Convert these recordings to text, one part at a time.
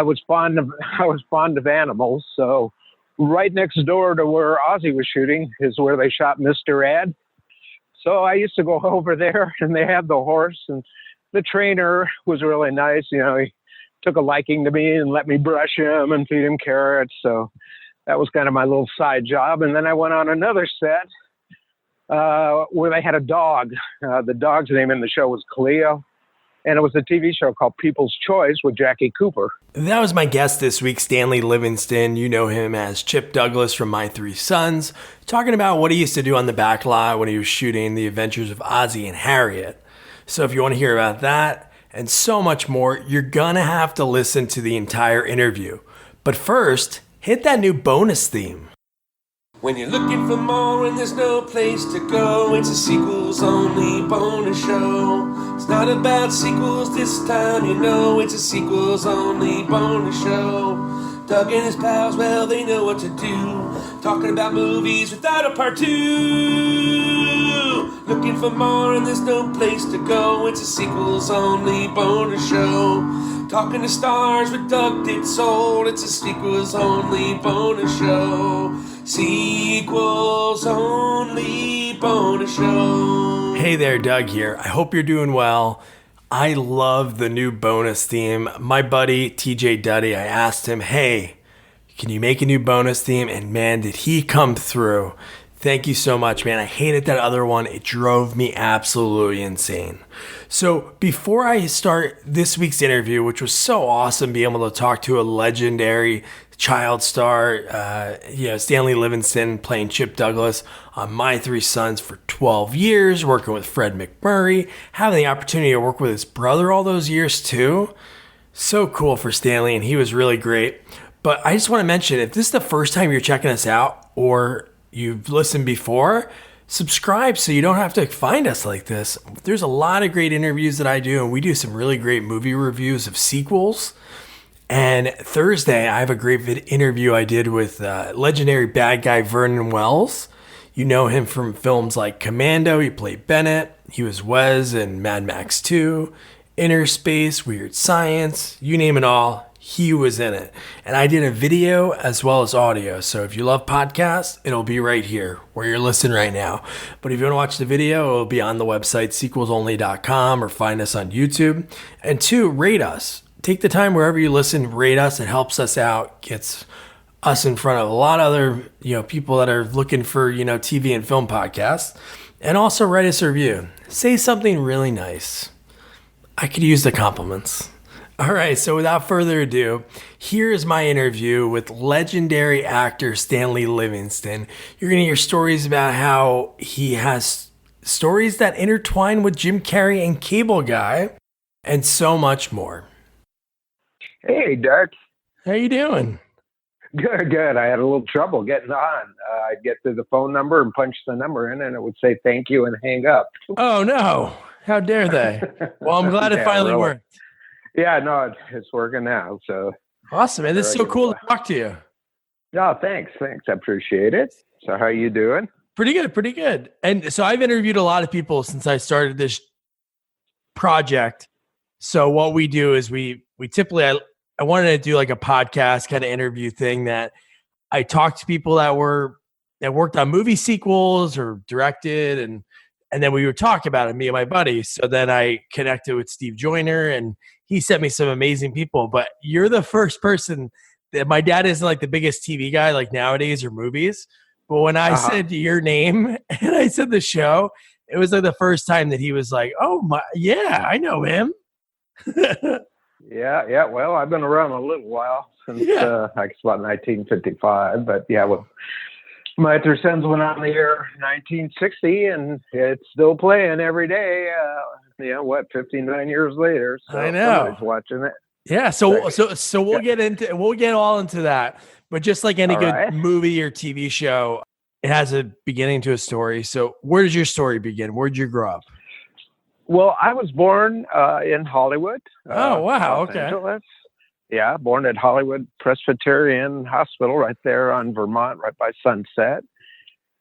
I was fond of animals, so right next door to where Ozzy was shooting is where they shot Mr. Ed. So I used to go over there, and they had the horse, and the trainer was really nice. He took a liking to me and let me brush him and feed him carrots. So that was kind of my little side job. And then I went on another set where they had a dog. The dog's name in the show was Cleo. And it was a TV show called People's Choice with Jackie Cooper. That was my guest this week, Stanley Livingston. You know him as Chip Douglas from My Three Sons, talking about what he used to do on the back lot when he was shooting The Adventures of Ozzie and Harriet. So if you want to hear about that and so much more, you're going to have to listen to the entire interview. But first, hit that new bonus theme. When you're looking for more and there's no place to go, it's a sequels only bonus show. It's not about sequels this time, it's a sequels only bonus show. Doug and his pals, well, they know what to do, talking about movies without a part two. Looking for more and there's no place to go, it's a sequels only bonus show. Talking to stars with Doug did sold, it's a sequels only bonus show. Sequels only bonus show. Hey there, Doug here. I hope you're doing well. I love the new bonus theme. My buddy TJ Duddy, I asked him, hey, can you make a new bonus theme? And man, did he come through. Thank you so much, man. I hated that other one. It drove me absolutely insane. So before I start this week's interview, which was so awesome, being able to talk to a legendary child star, Stanley Livingston playing Chip Douglas on My Three Sons for 12 years, working with Fred McMurray, having the opportunity to work with his brother all those years too. So cool for Stanley, and he was really great. But I just want to mention, if this is the first time you're checking us out or you've listened before, subscribe so you don't have to find us like this. There's a lot of great interviews that I do, and we do some really great movie reviews of sequels. And Thursday, I have a great interview I did with legendary bad guy Vernon Wells. You know him from films like Commando. He played Bennett. He was Wes in Mad Max 2, Inner Space, Weird Science, you name it all. He was in it. And I did a video as well as audio. So if you love podcasts, it'll be right here where you're listening right now. But if you want to watch the video, it'll be on the website sequelsonly.com or find us on YouTube. And 2, rate us. Take the time wherever you listen, rate us. It helps us out, gets us in front of a lot of other, people that are looking for, TV and film podcasts. And also write us a review. Say something really nice. I could use the compliments. All right, so without further ado, here's my interview with legendary actor Stanley Livingston. You're going to hear stories about how he has stories that intertwine with Jim Carrey and Cable Guy, and so much more. Hey, Doug. How you doing? Good. I had a little trouble getting on. I'd get to the phone number and punch the number in, and it would say thank you and hang up. Oh, no. How dare they? Well, I'm glad it finally worked. Yeah, no, it's working now. So awesome, man. This is so cool to talk to you. No, thanks. I appreciate it. So how you doing? Pretty good. And so I've interviewed a lot of people since I started this project. So what we do is we typically, I wanted to do like a podcast kind of interview thing that I talk to people that worked on movie sequels or directed, and then we would talk about it, me and my buddy. So then I connected with Steve Joyner, and he sent me some amazing people. But you're the first person that, my dad isn't like the biggest TV guy like nowadays or movies. But when I said your name and I said the show, it was like the first time that he was like, oh my, yeah, I know him. Yeah. Well, I've been around a little while since, I guess about 1955. But yeah, well, My Three Sons went on the air in 1960, and it's still playing every day. 59 years later. So I know. Somebody's watching it. Yeah. So we'll get all into that. But just like any good movie or TV show, it has a beginning to a story. So where does your story begin? Where'd you grow up? Well, I was born in Hollywood. Oh, wow. Los Okay. Angeles. Yeah, born at Hollywood Presbyterian Hospital right there on Vermont, right by Sunset.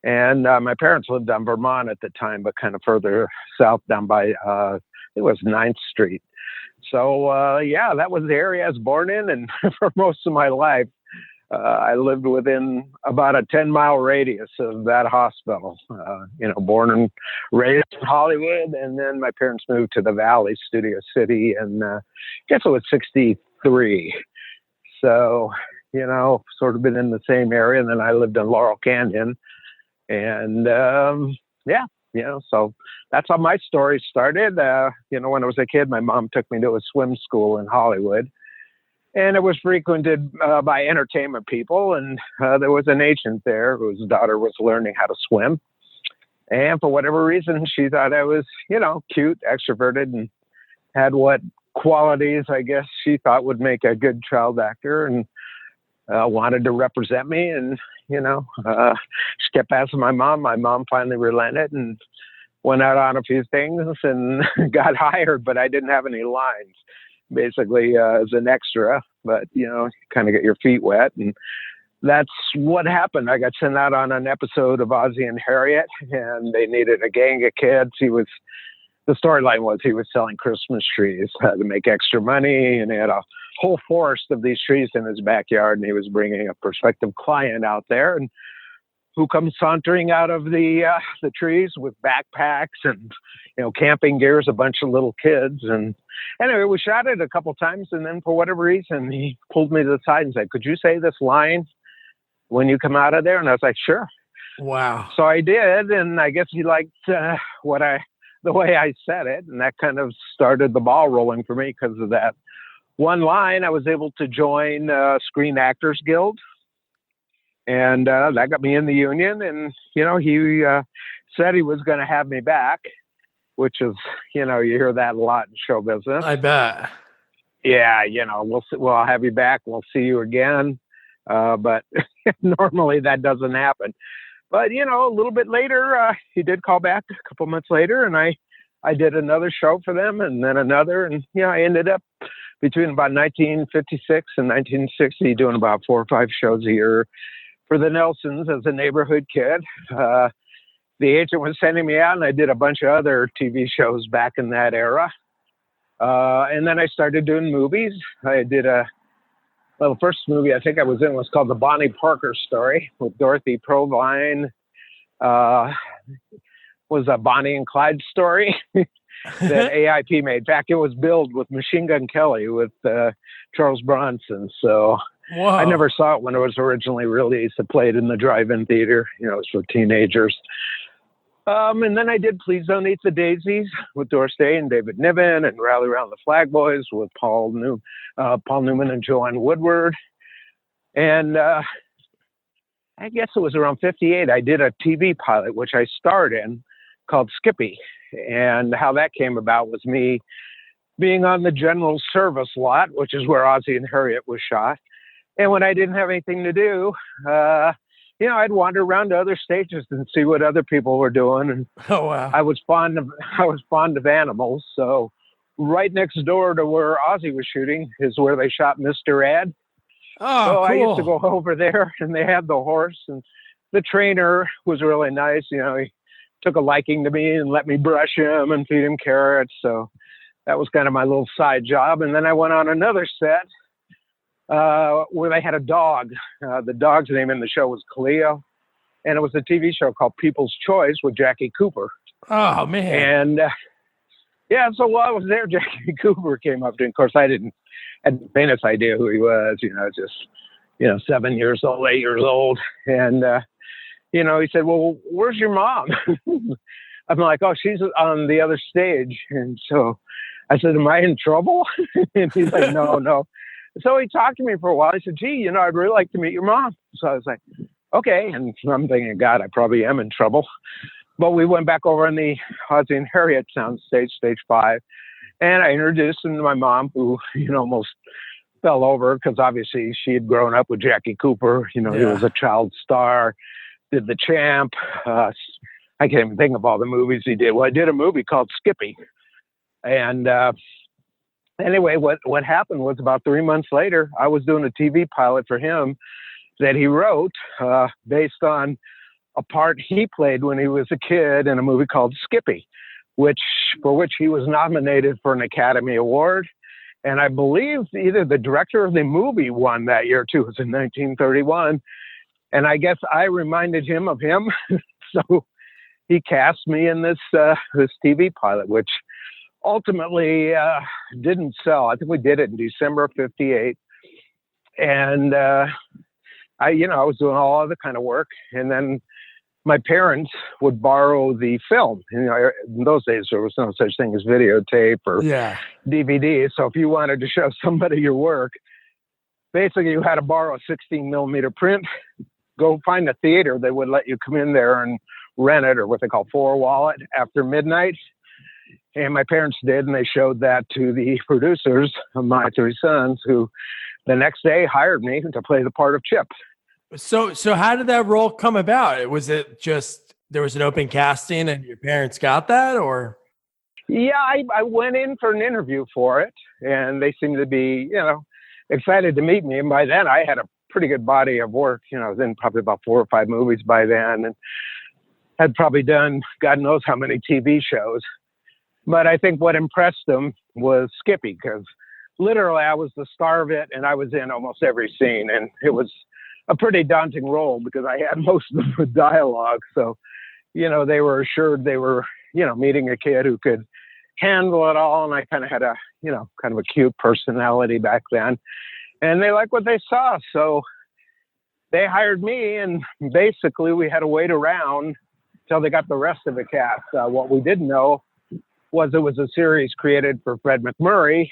And my parents lived on Vermont at the time, but kind of further south down by, I think it was 9th Street. So, yeah, that was the area I was born in. And for most of my life, I lived within about a 10-mile radius of that hospital. Born and raised in Hollywood. And then my parents moved to the Valley, Studio City, and I guess it was 63. So, sort of been in the same area. And then I lived in Laurel Canyon. And, so that's how my story started. When I was a kid, my mom took me to a swim school in Hollywood. And it was frequented by entertainment people. And there was an agent there whose daughter was learning how to swim. And for whatever reason, she thought I was, cute, extroverted, and had what qualities I guess she thought would make a good child actor, and wanted to represent me. And, she kept asking my mom. My mom finally relented and went out on a few things and got hired, but I didn't have any lines. Basically as an extra, but kind of get your feet wet, and that's what happened. I got sent out on an episode of Ozzie and Harriet, and they needed a gang of kids. The storyline was he was selling Christmas trees to make extra money, and he had a whole forest of these trees in his backyard, and he was bringing a prospective client out there, and who comes sauntering out of the trees with backpacks and camping gears, a bunch of little kids. And anyway, we shot it a couple times, and then for whatever reason, he pulled me to the side and said, "Could you say this line when you come out of there?" And I was like, "Sure." Wow. So I did, and I guess he liked the way I said it, and that kind of started the ball rolling for me. Because of that one line, I was able to join Screen Actors Guild. And that got me in the union, and, he said he was going to have me back, which is, you hear that a lot in show business. I bet. Yeah, I'll have you back. We'll see you again. But normally that doesn't happen. But, a little bit later, he did call back a couple months later, and I did another show for them, and then another. And, I ended up between about 1956 and 1960 doing about 4 or 5 shows a year for the Nelsons as a neighborhood kid. The agent was sending me out, and I did a bunch of other TV shows back in that era. And then I started doing movies. I did the first movie I think I was in was called The Bonnie Parker Story with Dorothy Provine. Was a Bonnie and Clyde story that AIP made. In fact, it was billed with Machine Gun Kelly with Charles Bronson. So Whoa. I never saw it when it was originally released. It played in the drive-in theater. It was for teenagers. And then I did Please Don't Eat the Daisies with Doris Day and David Niven, and Rally Around the Flag Boys with Paul Newman and Joanne Woodward. And I guess it was around 58. I did a TV pilot, which I starred in, called Skippy. And how that came about was me being on the general service lot, which is where Ozzie and Harriet was shot. And when I didn't have anything to do, I'd wander around to other stages and see what other people were doing. And Oh, wow. I was fond of animals. So right next door to where Ozzie was shooting is where they shot Mr. Ed. Oh, So cool. I used to go over there, and they had the horse, and the trainer was really nice. He took a liking to me and let me brush him and feed him carrots. So that was kind of my little side job. And then I went on another set where they had a dog. The dog's name in the show was Cleo, and it was a TV show called People's Choice with Jackie Cooper. Oh, man. And so while I was there, Jackie Cooper came up to me. Of course, I hadn't the faintest idea who he was. Just 7 years old, 8 years old, and he said, "Well, where's your mom?" I'm like, "Oh, she's on the other stage." And so I said, "Am I in trouble?" And he's like, No. So he talked to me for a while. He said, "Gee, I'd really like to meet your mom." So I was like, "Okay." And I'm thinking, God, I probably am in trouble. But we went back over on the Ozzie and Harriet soundstage, stage 5. And I introduced him to my mom, who, almost fell over because obviously she had grown up with Jackie Cooper. He was a child star, did The Champ. I can't even think of all the movies he did. Well, I did a movie called Skippy. And anyway, what happened was about 3 months later, I was doing a TV pilot for him that he wrote based on a part he played when he was a kid in a movie called Skippy, for which he was nominated for an Academy Award. And I believe either the director of the movie won that year too. It was in 1931. And I guess I reminded him of him. So he cast me in this TV pilot, which ultimately didn't sell. I think we did it in December of 58. And I was doing all other kind of work. And then my parents would borrow the film. In those days, there was no such thing as videotape or DVD. So if you wanted to show somebody your work, basically you had to borrow a 16 millimeter print, go find a theater that would let you come in there and rent it, or what they call four-wallet, after midnight. And my parents did, and they showed that to the producers of my three sons, who the next day hired me to play the part of Chip. So how did that role come about? Was it just there was an open casting and your parents got that, or? Yeah, I went in for an interview for it, and they seemed to be, excited to meet me. And by then I had a pretty good body of work. I was in probably about 4 or 5 movies by then, and had probably done God knows how many TV shows. But I think what impressed them was Skippy, because literally I was the star of it, and I was in almost every scene, and it was a pretty daunting role because I had most of the dialogue. So, they were assured they were, meeting a kid who could handle it all. And I kind of had a, kind of a cute personality back then, and they liked what they saw. So they hired me, and basically we had to wait around till they got the rest of the cast. What we didn't know was it was a series created for Fred MacMurray,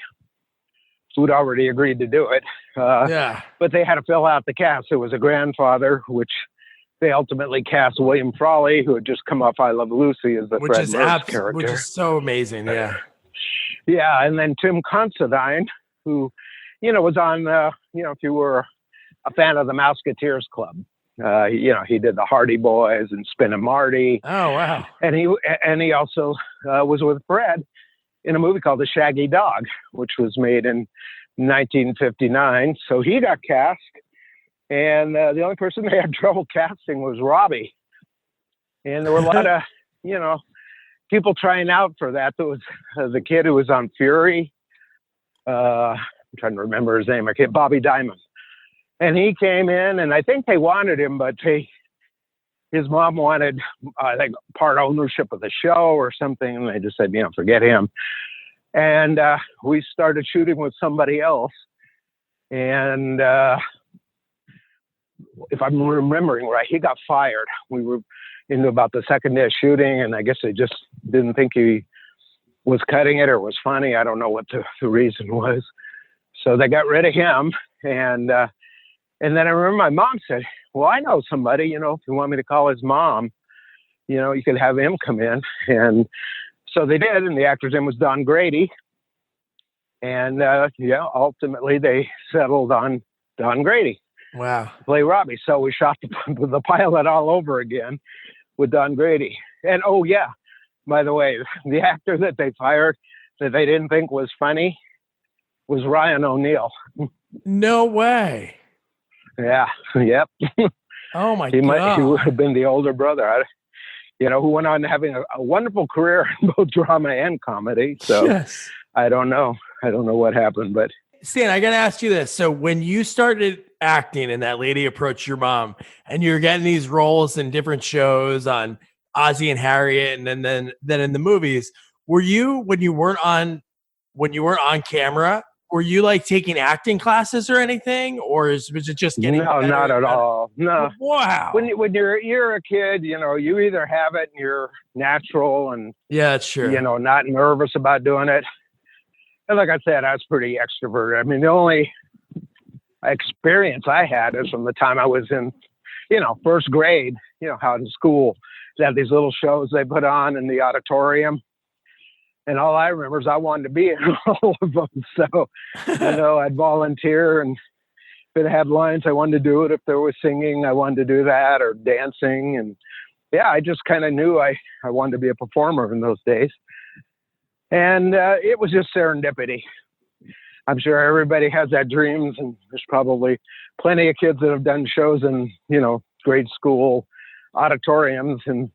who'd already agreed to do it. But they had to fill out the cast. It was a grandfather, which they ultimately cast William Frawley, who had just come off I Love Lucy as the Fred Merce character. Which is so amazing, yeah. Yeah, and then Tim Considine, who, was on, if you were a fan of the Mouseketeers Club, he did the Hardy Boys and Spin and Marty. Oh, wow. And he also was with Fred in a movie called The Shaggy Dog, which was made in 1959. So he got cast, and the only person they had trouble casting was Robbie. And there were a lot of, people trying out for that. There was the kid who was on Fury. I'm trying to remember his name. Bobby Diamond. And he came in, and I think they wanted him, but his mom wanted, I think, part ownership of the show or something. And they just said, forget him. And we started shooting with somebody else. And if I'm remembering right, he got fired. We were into about the second day of shooting, and I guess they just didn't think he was cutting it or was funny. I don't know what the reason was. So they got rid of him. And then I remember my mom said, well, I know somebody, if you want me to call his mom, you could have him come in. And so they did, and the actor's name was Don Grady. And, ultimately they settled on Don Grady. Wow. To play Robbie. So we shot the pilot all over again with Don Grady. And, oh, yeah, by the way, the actor that they fired that they didn't think was funny was Ryan O'Neal. No way. Yeah. Yep. Oh my He God. would have been the older brother, who went on having a wonderful career in both drama and comedy. So yes. I don't know what happened, but Stan, I got to ask you this. So when you started acting and that lady approached your mom and you're getting these roles in different shows on Ozzie and Harriet, and then in the movies, were you, when you weren't on camera, were you like taking acting classes or anything, or was it just getting no, better not at all. No. Wow. When you're a kid, you either have it and you're natural and yeah, that's true. Not nervous about doing it. And like I said, I was pretty extroverted. I mean, the only experience I had is from the time I was in, first grade, how in school they had these little shows they put on in the auditorium. And all I remember is I wanted to be in all of them. So, I'd volunteer, and if it had lines, I wanted to do it. If there was singing, I wanted to do that, or dancing. And yeah, I just kind of knew I wanted to be a performer in those days. And it was just serendipity. I'm sure everybody has that dreams, and there's probably plenty of kids that have done shows in, grade school auditoriums. And,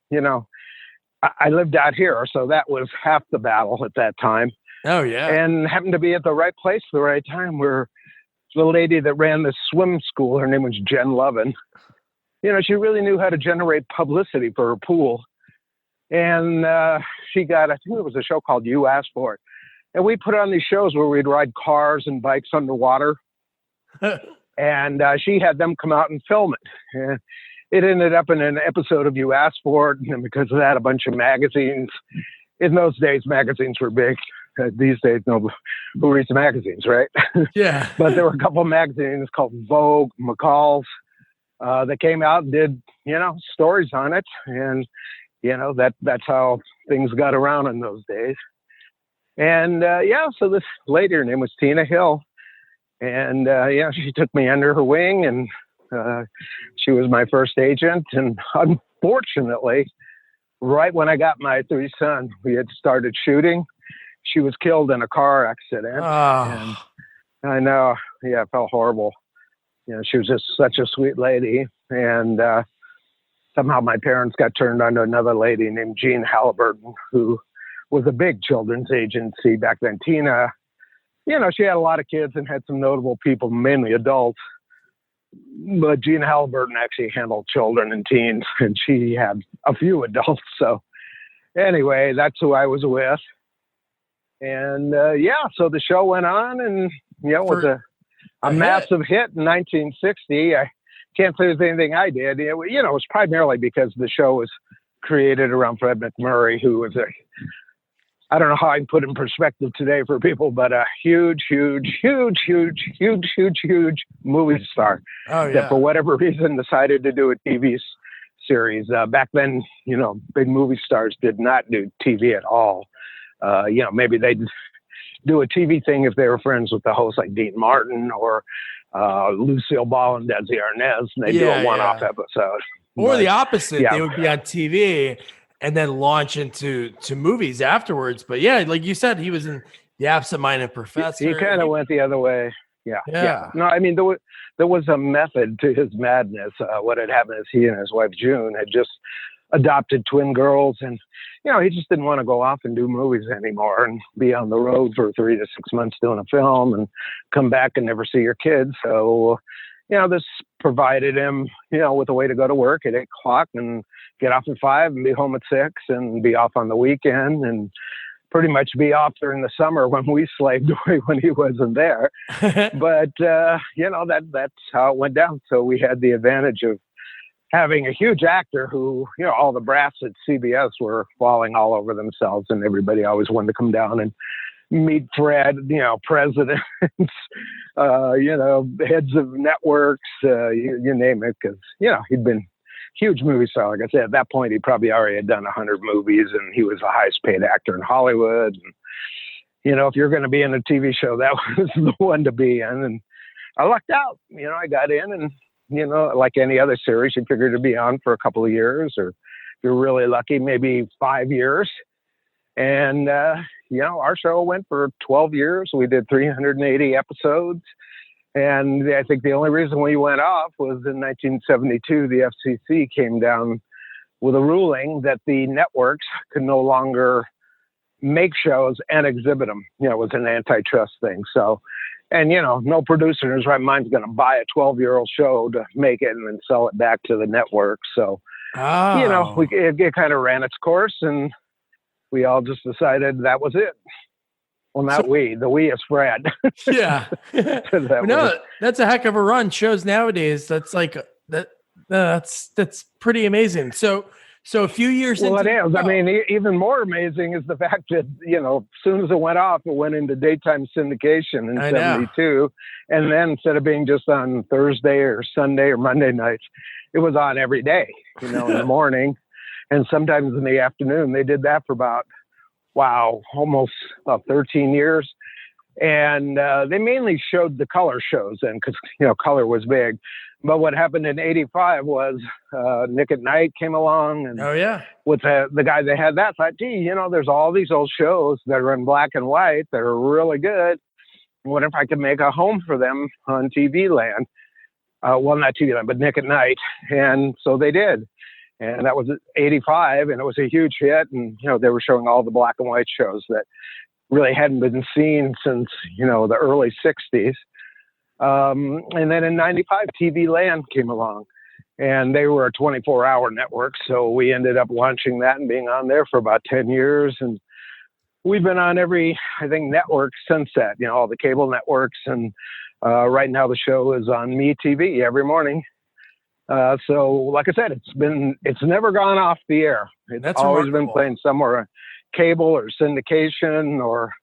I lived out here, so that was half the battle at that time. Oh, yeah. and happened to be at the right place at the right time, where the lady that ran the swim school, her name was Jen Lovin. She really knew how to generate publicity for her pool. And she got, I think it was a show called You Asked For It. And we put on these shows where we'd ride cars and bikes underwater. And she had them come out and film it. And it ended up in an episode of You Asked For It. And because of that, a bunch of magazines. In those days, magazines were big. These days, no, who reads magazines, right? Yeah. But there were a couple of magazines called Vogue, McCall's, that came out and did, stories on it. And, that's how things got around in those days. And, so this lady, her name was Tina Hill. And, she took me under her wing, and she was my first agent. And unfortunately, right when I got my 3 sons, we had started shooting. She was killed in a car accident. Oh. And I know. Yeah, it felt horrible. She was just such a sweet lady. And somehow my parents got turned on to another lady named Jean Halliburton, who was a big children's agency back then. Tina, she had a lot of kids and had some notable people, mainly adults. But Jean Halliburton actually handled children and teens, and she had a few adults. So anyway, that's who I was with. And so the show went on, and was a massive hit in 1960. I can't say there's anything I did. It was primarily because the show was created around Fred MacMurray, who was I don't know how I can put in perspective today for people, but a huge movie star. Oh, yeah. That for whatever reason decided to do a TV series. Back then, big movie stars did not do TV at all. Maybe they'd do a TV thing if they were friends with the host like Dean Martin or Lucille Ball and Desi Arnaz, and they'd do a one-off episode. Or the opposite. They would be on TV and then launch into movies afterwards. But yeah, like you said, he was in The Absent-Minded Professor. He kind of went the other way. Yeah. No, I mean, there was a method to his madness. What had happened is he and his wife, June, had just adopted twin girls, and he just didn't want to go off and do movies anymore and be on the road for 3 to 6 months doing a film and come back and never see your kids. So this provided him with a way to go to work at 8:00 and get off at 5 and be home at 6 and be off on the weekend and pretty much be off during the summer when we slaved away when he wasn't there. But that's how it went down. So we had the advantage of having a huge actor who, all the brass at CBS were falling all over themselves, and everybody always wanted to come down and meet Fred, presidents, heads of networks, you name it, because, he'd been huge movie star. Like I said, at that point, he probably already had done 100 movies, and he was the highest paid actor in Hollywood. And, if you're going to be in a TV show, that was the one to be in. And I lucked out. I got in, and like any other series, you figure to be on for a couple of years, or if you're really lucky, maybe 5 years. And, our show went for 12 years. We did 380 episodes. And I think the only reason we went off was in 1972, the FCC came down with a ruling that the networks could no longer make shows and exhibit them. It was an antitrust thing. So, and, no producer in his right mind is going to buy a 12-year-old show to make it and then sell it back to the network. So, it kind of ran its course, and we all just decided that was it. Well, not the we is Fred. Yeah. That's a heck of a run. Shows nowadays, that's like that. That's pretty amazing. So a few years. Well, it is. I mean, even more amazing is the fact that as soon as it went off, it went into daytime syndication in '72, and then instead of being just on Thursday or Sunday or Monday nights, it was on every day. In the morning, and sometimes in the afternoon. They did that for about almost 13 years. And they mainly showed the color shows then because, color was big. But what happened in 85 was Nick at Nite came along. And with the guy that had that, thought, gee, there's all these old shows that are in black and white that are really good. What if I could make a home for them on TV land? Well, not TV land, but Nick at Nite. And so they did. And that was 85, and it was a huge hit. And, they were showing all the black and white shows that really hadn't been seen since, the early 60s. And then in 95, TV Land came along. And they were a 24-hour network, so we ended up launching that and being on there for about 10 years. And we've been on every, I think, network since that, all the cable networks. And right now the show is on MeTV every morning. So like I said, it's never gone off the air. It's always been playing somewhere, cable or syndication, or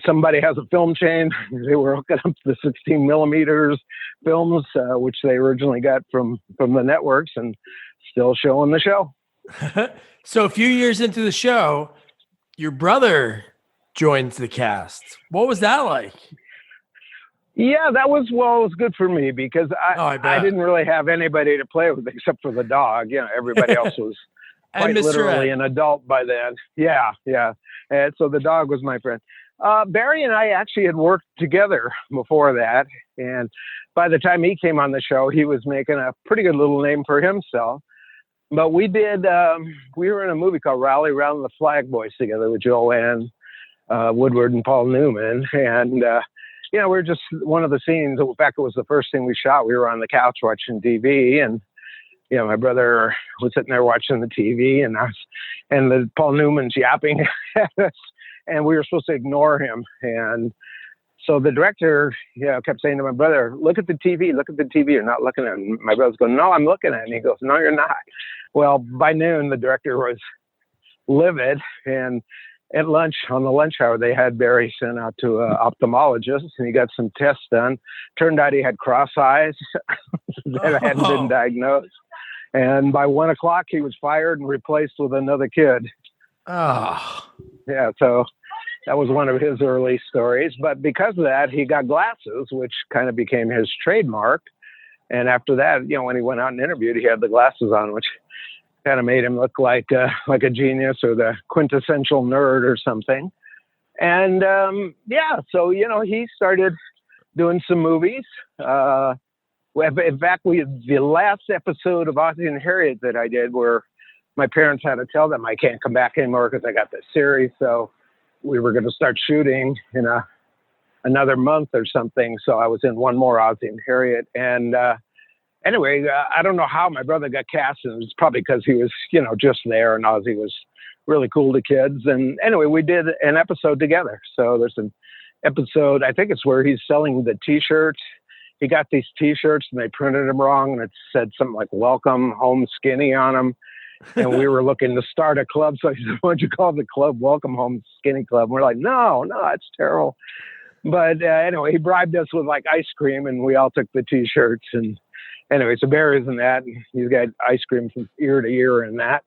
somebody has a film chain. They were hooking up the 16 millimeters films, which they originally got from the networks, and still showing the show. So a few years into the show, your brother joins the cast. What was that like? Yeah, it was good for me because I didn't really have anybody to play with except for the dog. Everybody else was quite literally an adult by then. Yeah. And so the dog was my friend. Barry and I actually had worked together before that. And by the time he came on the show, he was making a pretty good little name for himself. But we were in a movie called Rally Round the Flag Boys together with Joanne Woodward and Paul Newman. And, we were just one of the scenes. In fact, it was the first thing we shot. We were on the couch watching TV, and my brother was sitting there watching the TV, and Paul Newman's yapping at us, and we were supposed to ignore him. And so the director, kept saying to my brother, "Look at the TV, look at the TV. You're not looking at it." And my brother's going, "No, I'm looking at it." And he goes, "No, you're not." Well, by noon, the director was livid, and at lunch, on the lunch hour, they had Barry sent out to an ophthalmologist, and he got some tests done. Turned out he had cross eyes that hadn't been diagnosed. And by 1 o'clock, he was fired and replaced with another kid. Oh. Yeah, so that was one of his early stories. But because of that, he got glasses, which kind of became his trademark. And after that, when he went out and interviewed, he had the glasses on, which kind of made him look like a genius or the quintessential nerd or something. And so he started doing some movies. In fact, the last episode of Ozzie and Harriet that I did, where my parents had to tell them I can't come back anymore because I got this series. So we were going to start shooting in another month or something. So I was in one more Ozzie and Harriet, and anyway, I don't know how my brother got cast, and it was probably because he was, just there, and Ozzie was really cool to kids. And anyway, we did an episode together. So there's an episode, I think it's where he's selling the T-shirts. He got these T-shirts, and they printed them wrong, and it said something like "Welcome Home Skinny" on them. And we were looking to start a club, so he said, "Why don't you call the club Welcome Home Skinny Club?" And we're like, no, that's terrible. But anyway, he bribed us with like ice cream, and we all took the T-shirts. And anyway, so Barry's in that. And he's got ice cream from ear to ear in that.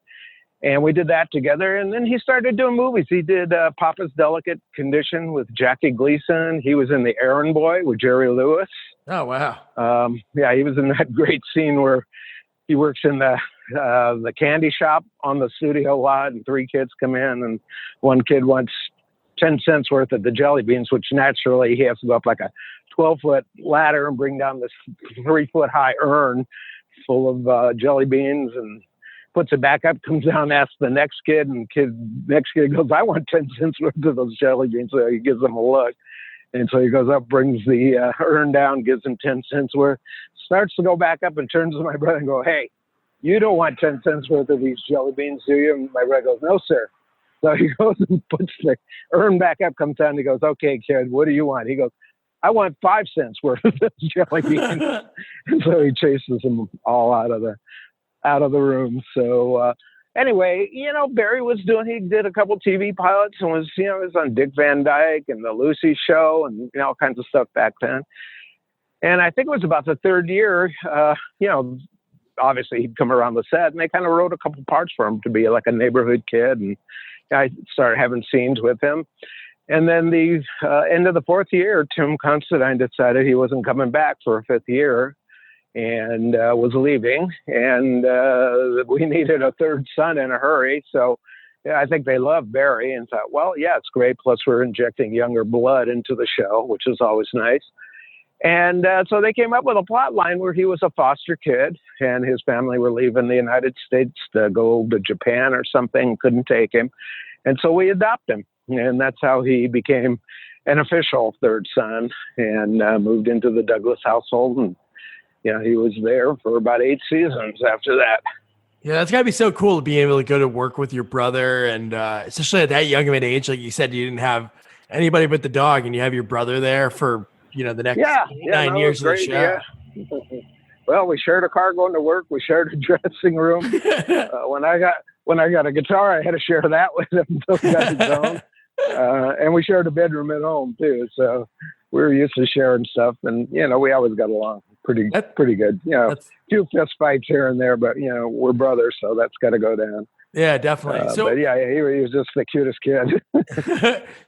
And we did that together. And then he started doing movies. He did Papa's Delicate Condition with Jackie Gleason. He was in The Errand Boy with Jerry Lewis. Oh, wow. He was in that great scene where he works in the candy shop on the studio lot, and three kids come in, and one kid wants 10 cents worth of the jelly beans, which naturally he has to go up like a 12-foot ladder and bring down this 3-foot high urn full of jelly beans, and puts it back up, comes down, asks the next kid, and next kid goes, "I want 10 cents worth of those jelly beans." So he gives them a look. And so he goes up, brings the urn down, gives him 10 cents worth, starts to go back up, and turns to my brother and go, "Hey, you don't want 10 cents worth of these jelly beans, do you?" And my brother goes, "No, sir." So he goes and puts the urn back up, comes down, and he goes, "Okay, kid, what do you want?" He goes, "I want 5 cents worth of those jelly beans." And so he chases them all out of the room. So anyway, Barry he did a couple TV pilots, and was on Dick Van Dyke and the Lucy Show, and all kinds of stuff back then. And I think it was about the third year, obviously he'd come around the set, and they kind of wrote a couple parts for him to be like a neighborhood kid. And I started having scenes with him. And then the end of the fourth year, Tim Considine decided he wasn't coming back for a fifth year, and was leaving. And we needed a third son in a hurry. So I think they loved Barry and thought, well, yeah, it's great. Plus we're injecting younger blood into the show, which is always nice. And so they came up with a plot line where he was a foster kid, and his family were leaving the United States to go to Japan or something, couldn't take him. And so we adopt him. And that's how he became an official third son and moved into the Douglas household. And, he was there for about 8 seasons after that. Yeah, that's got to be so cool to be able to go to work with your brother. And especially at that young of an age, like you said, you didn't have anybody but the dog, and you have your brother there for, the next 9 years of the show. Yeah. Well, we shared a car going to work. We shared a dressing room. When I got a guitar, I had to share that with him until he got his own. And we shared a bedroom at home too. So we were used to sharing stuff, and we always got along pretty good. A few fist fights here and there, but we're brothers, so that's got to go down. Yeah, definitely. But yeah, he was just the cutest kid.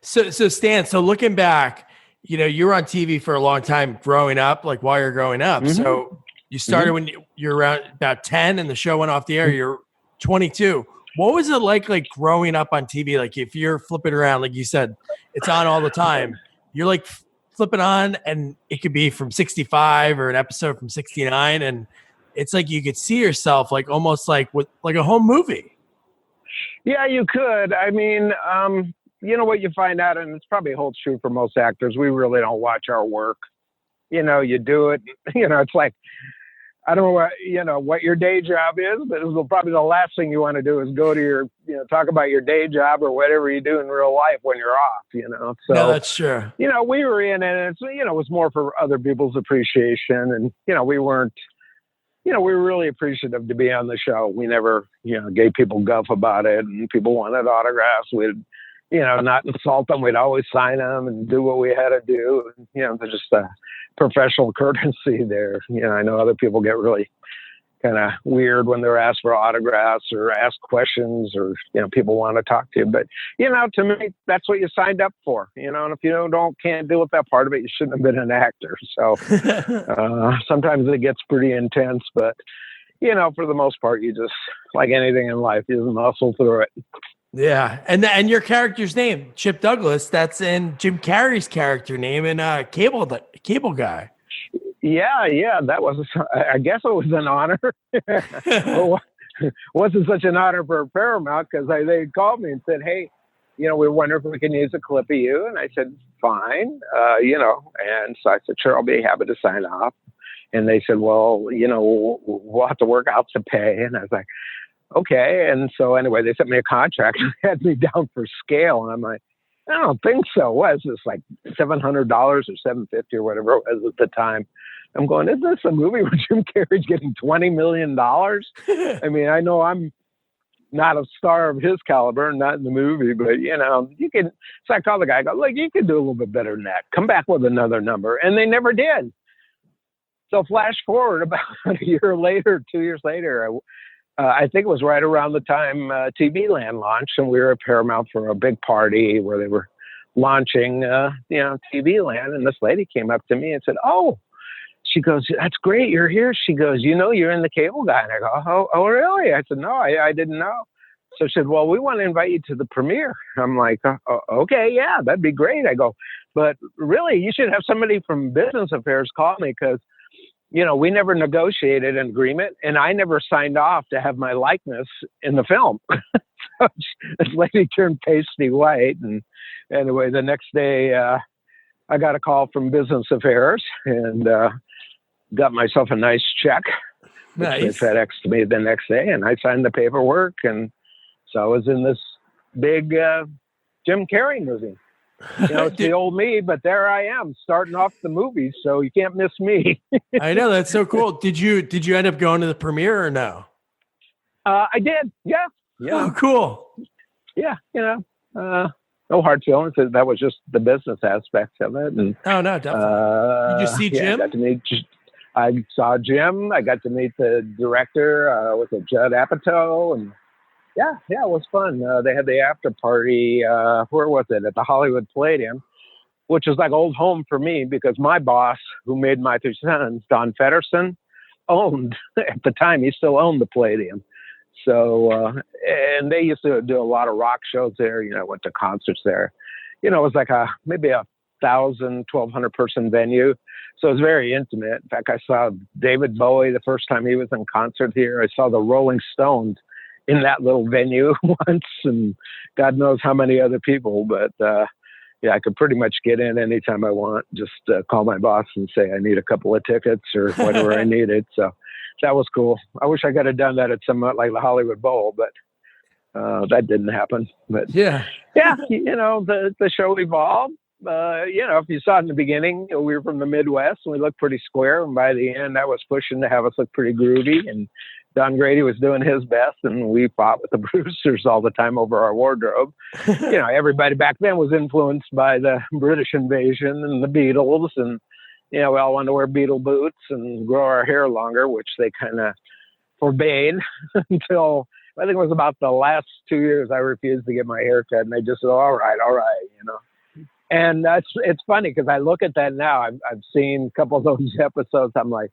So Stan, looking back, you were on TV for a long time growing up, like while you're growing up. Mm-hmm. So you started when you're around about 10 and the show went off the air. You're 22. What was it like growing up on TV? Like if you're flipping around, like you said, it's on all the time. You're like flipping on and it could be from 65 or an episode from 69. And it's like you could see yourself like almost like with like a home movie. Yeah, you could. I mean, what you find out, and it's probably holds true for most actors, we really don't watch our work. You do it. It's like, I don't know what your day job is, but it's probably the last thing you want to do is go to your, talk about your day job or whatever you do in real life when you're off, So, no, that's true. We were in it, and it's, it was more for other people's appreciation. And, we weren't, we were really appreciative to be on the show. We never, gave people guff about it, and people wanted autographs. We'd, not insult them. We'd always sign them and do what we had to do. And, there's just a professional courtesy there. I know other people get really kind of weird when they're asked for autographs or asked questions or, people want to talk to you. But, to me, that's what you signed up for, and if you can't deal with that part of it, you shouldn't have been an actor. So sometimes it gets pretty intense, but, for the most part, you just, like anything in life, you just muscle through it. Yeah. And your character's name, Chip Douglas, that's in Jim Carrey's character name in Cable Guy. Yeah. That was, I guess it was an honor. It wasn't such an honor for Paramount because they called me and said, hey, we wonder if we can use a clip of you. And I said, fine, and so I said, sure, I'll be happy to sign off. And they said, well, we'll have to work out the pay. And I was like, okay. And so anyway, they sent me a contract and had me down for scale. And I'm like, I don't think so. What is this, like $700 or $750 or whatever it was at the time? I'm going, is this a movie where Jim Carrey's getting $20 million? I mean, I know I'm not a star of his caliber, not in the movie, but you can, so I called the guy, I go, look, you can do a little bit better than that. Come back with another number. And they never did. So flash forward about a year later, 2 years later, I think it was right around the time TV Land launched, and we were at Paramount for a big party where they were launching, TV Land. And this lady came up to me and said, "Oh," she goes, "that's great, you're here." She goes, "You're in the Cable Guy." And I go, "Oh, really?" I said, "No, I didn't know." So she said, "Well, we want to invite you to the premiere." I'm like, "Okay, yeah, that'd be great." I go, "But really, you should have somebody from business affairs call me because." We never negotiated an agreement, and I never signed off to have my likeness in the film. So this lady turned pasty white. And anyway, the next day, I got a call from business affairs and got myself a nice check. Nice. Which they FedExed to me the next day, and I signed the paperwork. And so I was in this big Jim Carrey movie. It's the old me, but there I am starting off the movie, so you can't miss me. I know, that's so cool. Did you end up going to the premiere or no? I did. Yeah. Oh, cool. Yeah. No hard feelings. That was just the business aspects of it. And oh no, definitely. Did you see Jim? I saw Jim. I got to meet the director, with Judd Apatow, and yeah, it was fun. They had the after party, where was it? At the Hollywood Palladium, which was like old home for me because my boss, who made My Three Sons, Don Feddersen, owned, at the time, he still owned the Palladium. So, and they used to do a lot of rock shows there, went to concerts there. It was like maybe 1,000, 1,200 person venue. So it was very intimate. In fact, I saw David Bowie the first time he was in concert here. I saw the Rolling Stones in that little venue once, and God knows how many other people. But yeah, I could pretty much get in anytime I want. Just call my boss and say I need a couple of tickets or whatever I needed. So that was cool. I wish I could have done that at somewhat like the Hollywood Bowl, but that didn't happen. But Yeah. The show evolved. If you saw it in the beginning, we were from the Midwest and we looked pretty square. And by the end, I was pushing to have us look pretty groovy. And Don Grady was doing his best. And we fought with the producers all the time over our wardrobe. Everybody back then was influenced by the British invasion and the Beatles. And, we all wanted to wear Beatle boots and grow our hair longer, which they kind of forbade until I think it was about the last 2 years I refused to get my hair cut. And they just said, all right. And it's funny because I look at that now. I've seen a couple of those episodes. I'm like,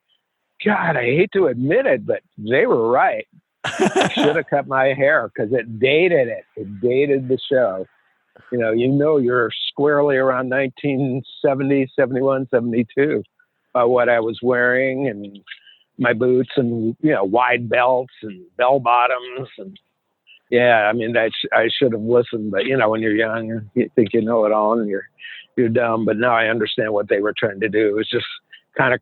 God, I hate to admit it, but they were right. I should have cut my hair because it dated it. It dated the show. You're squarely around 1970, 71, 72 by what I was wearing and my boots and, wide belts and bell bottoms. And yeah, I mean, I should have listened, but when you're young, you think you know it all and you're dumb. But now I understand what they were trying to do. It was just kind of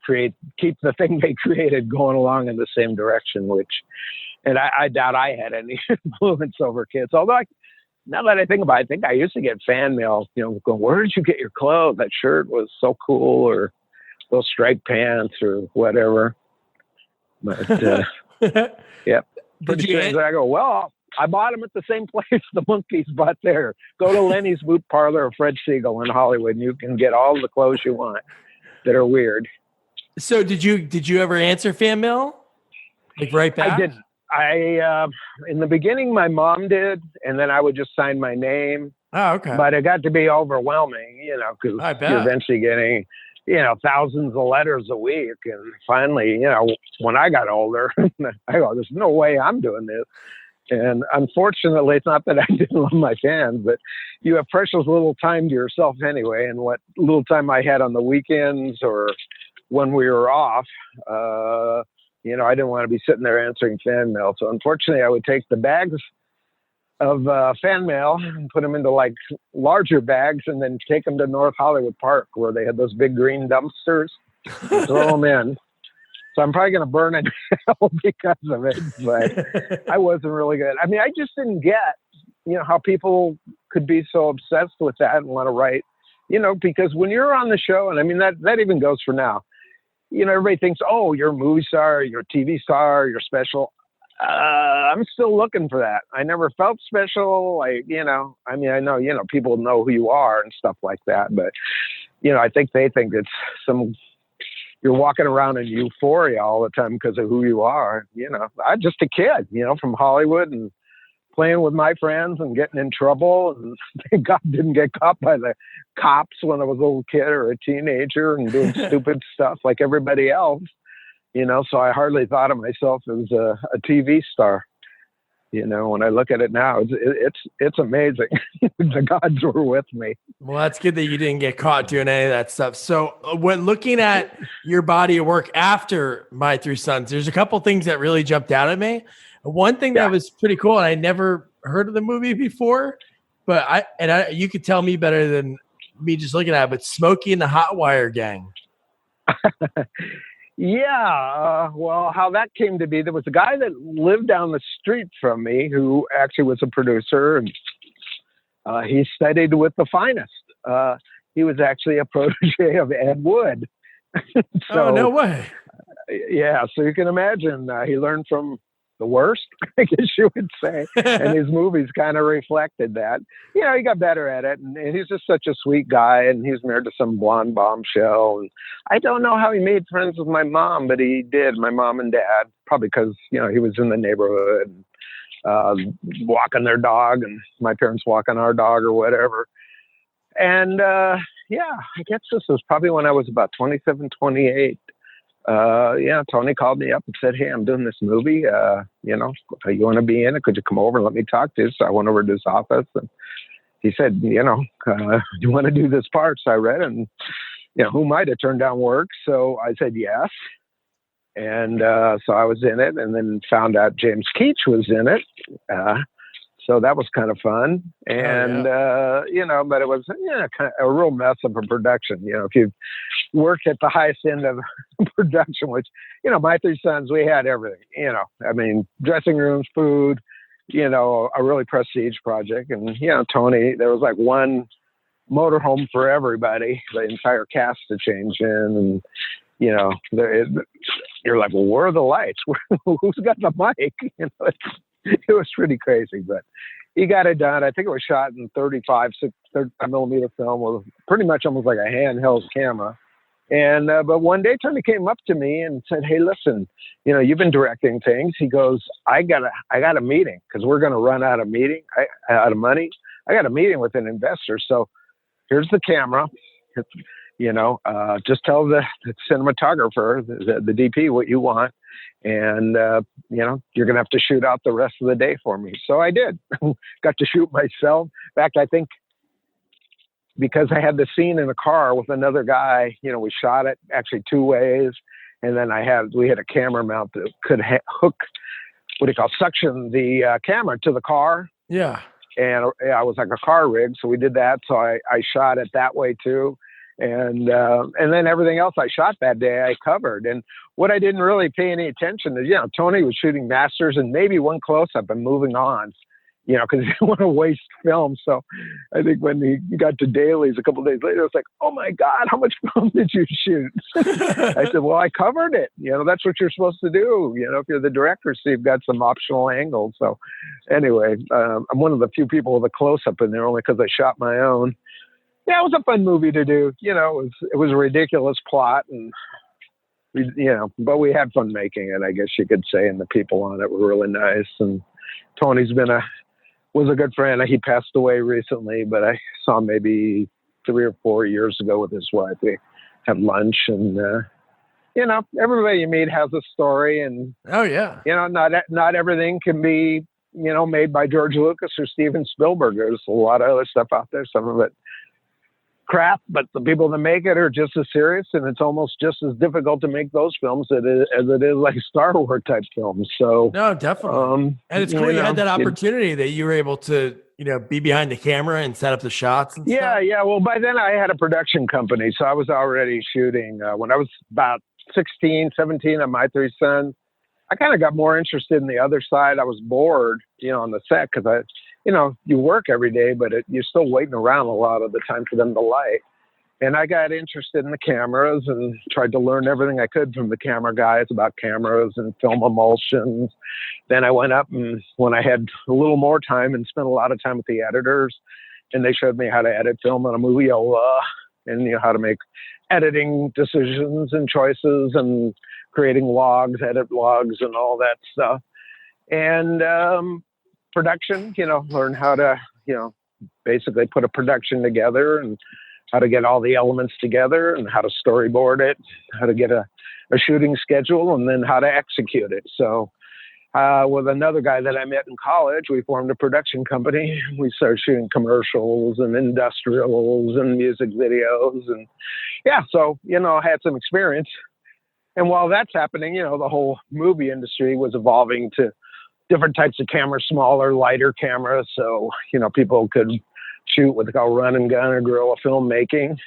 keep the thing they created going along in the same direction, and I doubt I had any influence over kids. Although now that I think about it, I think I used to get fan mail, going, where did you get your clothes? That shirt was so cool, or those striped pants or whatever. But yeah, pretty strange. I go, well, I bought them at the same place the monkeys bought there. Go to Lenny's Boot Parlor or Fred Siegel in Hollywood, and you can get all the clothes you want that are weird. So did you ever answer fan mail? Like right back? I didn't. In the beginning, my mom did, and then I would just sign my name. Oh, okay. But it got to be overwhelming, because you're eventually getting, thousands of letters a week. And finally, when I got older, I go, there's no way I'm doing this. And unfortunately, it's not that I didn't love my fans, but you have precious little time to yourself anyway. And what little time I had on the weekends or when we were off, I didn't want to be sitting there answering fan mail. So unfortunately, I would take the bags of fan mail and put them into like larger bags and then take them to North Hollywood Park where they had those big green dumpsters and throw them in. So I'm probably going to burn in hell because of it, but I wasn't really good. I mean, I just didn't get, how people could be so obsessed with that and want to write, because when you're on the show, and I mean, that even goes for now, everybody thinks, oh, you're a movie star, you're a TV star, you're special. I'm still looking for that. I never felt special. I know, people know who you are and stuff like that, but, I think they think it's you're walking around in euphoria all the time because of who you are. I'm just a kid, from Hollywood and playing with my friends and getting in trouble. And thank God didn't get caught by the cops when I was a little kid or a teenager and doing stupid stuff like everybody else. So I hardly thought of myself as a TV star. When I look at it now, it's amazing. The gods were with me. Well, that's good that you didn't get caught doing any of that stuff. So when looking at your body of work after My Three Sons, there's a couple things that really jumped out at me. One thing that was pretty cool, and I never heard of the movie before, but you could tell me better than me just looking at it, but Smokey and the Hot Wire Gang. Yeah, well, how that came to be, there was a guy that lived down the street from me who actually was a producer, and he studied with the finest. He was actually a protege of Ed Wood. Oh, no way. Yeah, so you can imagine he learned from the worst, I guess you would say, and his movies kind of reflected that. He got better at it, and he's just such a sweet guy, and he's married to some blonde bombshell, and I don't know how he made friends with my mom, but he did, my mom and dad, probably because, he was in the neighborhood, walking their dog, and my parents walking our dog or whatever. And, I guess this was probably when I was about 27, 28. Tony called me up and said, hey, I'm doing this movie. You want to be in it? Could you come over and let me talk to you? So I went over to his office and he said, do you want to do this part? So I read it and, who might have turned down work? So I said, yes. And so I was in it, and then found out James Keach was in it. So that was kind of fun. And, but it was kind of a real mess of a production. If you work at the highest end of production, which, My Three Sons, we had everything, dressing rooms, food, a really prestige project. And, Tony, there was like one motorhome for everybody, the entire cast to change in. And, you're like, well, where are the lights? Who's got the mic? It was pretty crazy, but he got it done. I think it was shot in 35 millimeter film with pretty much almost like a handheld camera. And, but one day Tony came up to me and said, hey, listen, you've been directing things. He goes, I got a meeting because we're going to run out of money. I got a meeting with an investor. So here's the camera. Just tell the cinematographer, the DP, what you want. And, you're going to have to shoot out the rest of the day for me. So I did. Got to shoot myself. In fact, I think because I had the scene in the car with another guy, we shot it actually two ways. And then we had a camera mount that could hook, suction the camera to the car. Yeah. And I was like a car rig. So we did that. So I shot it that way too. And then everything else I shot that day, I covered. And what I didn't really pay any attention to, Tony was shooting masters and maybe one close-up and moving on, because he didn't want to waste film. So I think when he got to dailies a couple of days later, I was like, oh my God, how much film did you shoot? I said, well, I covered it. That's what you're supposed to do. If you're the director, so you've got some optional angles. So anyway, I'm one of the few people with a close-up in there only because I shot my own. Yeah, it was a fun movie to do. It was a ridiculous plot, and but we had fun making it, I guess you could say, and the people on it were really nice. And Tony's was a good friend. He passed away recently, but I saw him maybe 3 or 4 years ago with his wife. We had lunch, and everybody you meet has a story, and not everything can be made by George Lucas or Steven Spielberg. There's a lot of other stuff out there. Some of it crap, but the people that make it are just as serious, and it's almost just as difficult to make those films as it is like Star Wars type films. So no, definitely. And it's cool you had that opportunity that you were able to, be behind the camera and set up the shots and stuff. Yeah. Well, by then I had a production company, so I was already shooting. When I was about 16, 17 on My Three Sons, I kind of got more interested in the other side. I was bored, on the set because you work every day, but you're still waiting around a lot of the time for them to light. And I got interested in the cameras and tried to learn everything I could from the camera guys about cameras and film emulsions. Then I went up, and when I had a little more time and spent a lot of time with the editors, and they showed me how to edit film on a moviola and how to make editing decisions and choices and creating logs, edit logs, and all that stuff. And production, learn how to, basically put a production together and how to get all the elements together and how to storyboard it, how to get a shooting schedule, and then how to execute it. So with another guy that I met in college, we formed a production company. We started shooting commercials and industrials and music videos. And so, I had some experience. And while that's happening, the whole movie industry was evolving to different types of cameras, smaller, lighter cameras. So, people could shoot what they call run and gun or guerrilla filmmaking.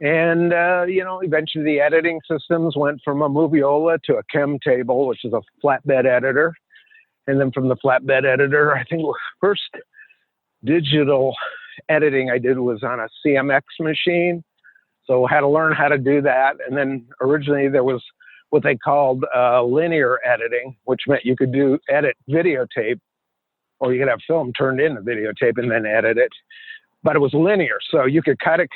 Eventually the editing systems went from a moviola to a chem table, which is a flatbed editor. And then from the flatbed editor, I think the first digital editing I did was on a CMX machine. So I had to learn how to do that. And then originally there was what they called linear editing, which meant you could edit videotape, or you could have film turned into videotape and then edit it. But it was linear, so you could cut it.